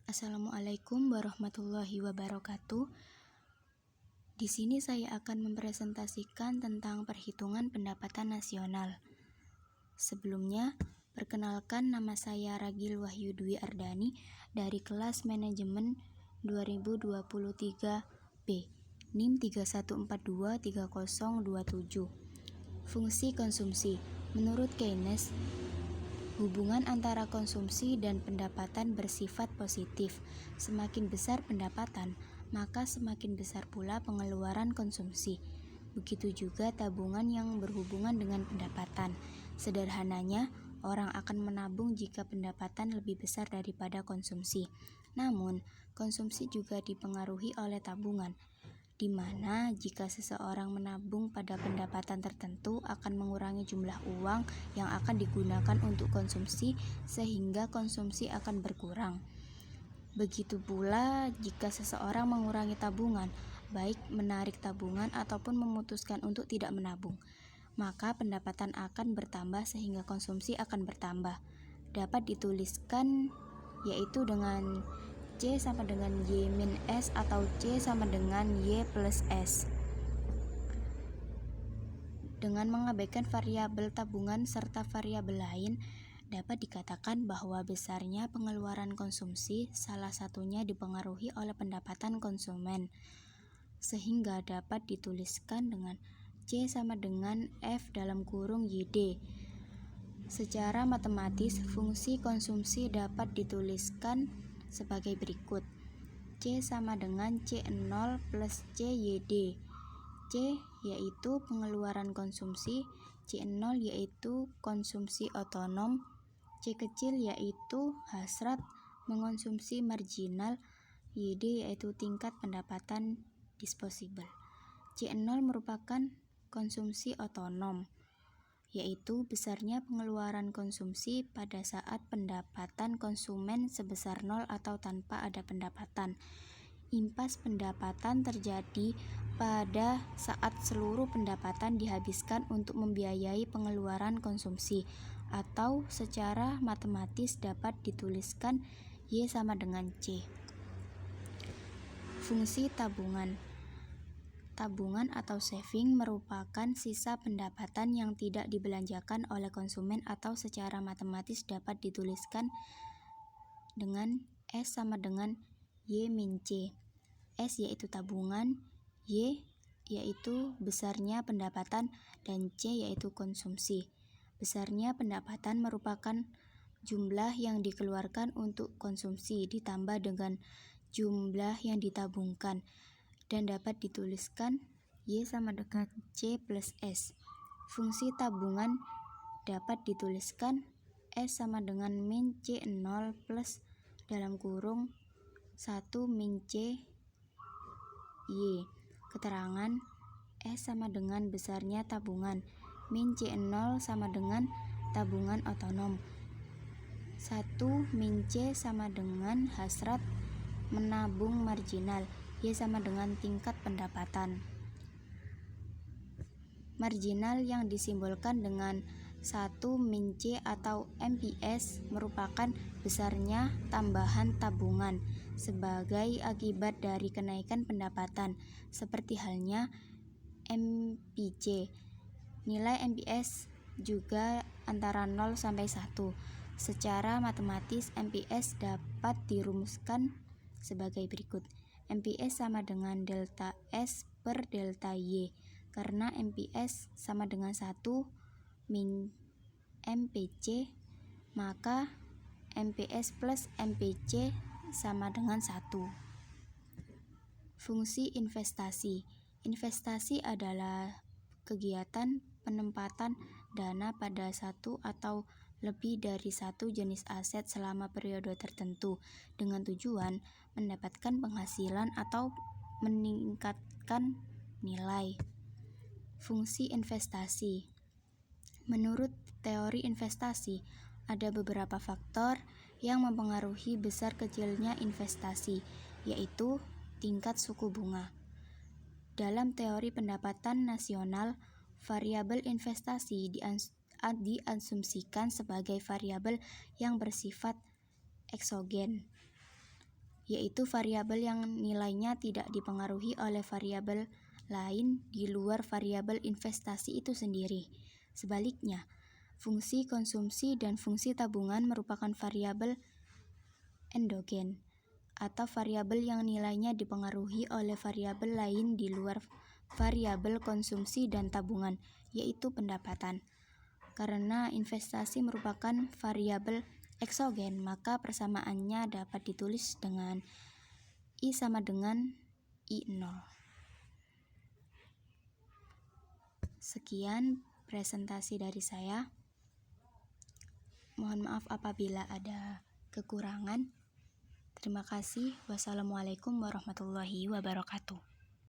Assalamualaikum warahmatullahi wabarakatuh. Di sini saya akan mempresentasikan tentang perhitungan pendapatan nasional. Sebelumnya, perkenalkan nama saya Ragil Wahyu Dwi Ardani dari kelas manajemen 2023B, NIM 31423027. Fungsi konsumsi. Menurut Keynes, hubungan antara konsumsi dan pendapatan bersifat positif. Semakin besar pendapatan, maka semakin besar pula pengeluaran konsumsi. Begitu juga tabungan yang berhubungan dengan pendapatan. Sederhananya, orang akan menabung jika pendapatan lebih besar daripada konsumsi. Namun, konsumsi juga dipengaruhi oleh tabungan, di mana jika seseorang menabung pada pendapatan tertentu akan mengurangi jumlah uang yang akan digunakan untuk konsumsi sehingga konsumsi akan berkurang. Begitu pula jika seseorang mengurangi tabungan, baik menarik tabungan ataupun memutuskan untuk tidak menabung, maka pendapatan akan bertambah sehingga konsumsi akan bertambah. Dapat dituliskan yaitu dengan C sama dengan Y min S atau C sama dengan Y plus S. Dengan mengabaikan variabel tabungan serta variabel lain, dapat dikatakan bahwa besarnya pengeluaran konsumsi salah satunya dipengaruhi oleh pendapatan konsumen, sehingga dapat dituliskan dengan C sama dengan F dalam kurung YD. Secara matematis, fungsi konsumsi dapat dituliskan sebagai berikut. C sama dengan C0 plus CYD. C yaitu pengeluaran konsumsi, C0 yaitu konsumsi otonom, C kecil yaitu hasrat mengonsumsi marginal, YD yaitu tingkat pendapatan disposable. C0 merupakan konsumsi otonom, yaitu besarnya pengeluaran konsumsi pada saat pendapatan konsumen sebesar 0 atau tanpa ada pendapatan. Impas pendapatan terjadi pada saat seluruh pendapatan dihabiskan untuk membiayai pengeluaran konsumsi, atau secara matematis dapat dituliskan Y sama dengan C. Fungsi tabungan. Tabungan atau saving merupakan sisa pendapatan yang tidak dibelanjakan oleh konsumen atau secara matematis dapat dituliskan dengan S sama dengan Y min C. S yaitu tabungan, Y yaitu besarnya pendapatan, dan C yaitu konsumsi. Besarnya pendapatan merupakan jumlah yang dikeluarkan untuk konsumsi ditambah dengan jumlah yang ditabungkan, dan dapat dituliskan Y sama dengan C plus S. Fungsi tabungan dapat dituliskan S sama dengan min C0 plus dalam kurung 1 min C Y. Keterangan S sama dengan besarnya tabungan, min C0 sama dengan tabungan otonom, 1 min C sama dengan hasrat menabung marginal, Y sama dengan tingkat pendapatan. Marginal yang disimbolkan dengan 1 min C atau MPS merupakan besarnya tambahan tabungan sebagai akibat dari kenaikan pendapatan, seperti halnya MPC. Nilai MPS juga antara 0 sampai 1. Secara matematis, MPS dapat dirumuskan sebagai berikut. MPS sama dengan delta S per delta Y. Karena MPS sama dengan 1 min MPC, maka MPS plus MPC sama dengan 1. Fungsi investasi. Investasi adalah kegiatan penempatan dana pada satu atau lebih dari satu jenis aset selama periode tertentu dengan tujuan mendapatkan penghasilan atau meningkatkan nilai. Fungsi investasi. Menurut teori investasi, ada beberapa faktor yang mempengaruhi besar kecilnya investasi, yaitu tingkat suku bunga. Dalam teori pendapatan nasional, variabel investasi diasumsikan sebagai variabel yang bersifat eksogen. yaitu variabel yang nilainya tidak dipengaruhi oleh variabel lain di luar variabel investasi itu sendiri. Sebaliknya, fungsi konsumsi dan fungsi tabungan merupakan variabel endogen atau variabel yang nilainya dipengaruhi oleh variabel lain di luar variabel konsumsi dan tabungan, yaitu pendapatan. Karena investasi merupakan variabel eksogen, maka persamaannya dapat ditulis dengan I sama dengan I0. Sekian presentasi dari saya. Mohon maaf apabila ada kekurangan. Terima kasih. Wassalamualaikum warahmatullahi wabarakatuh.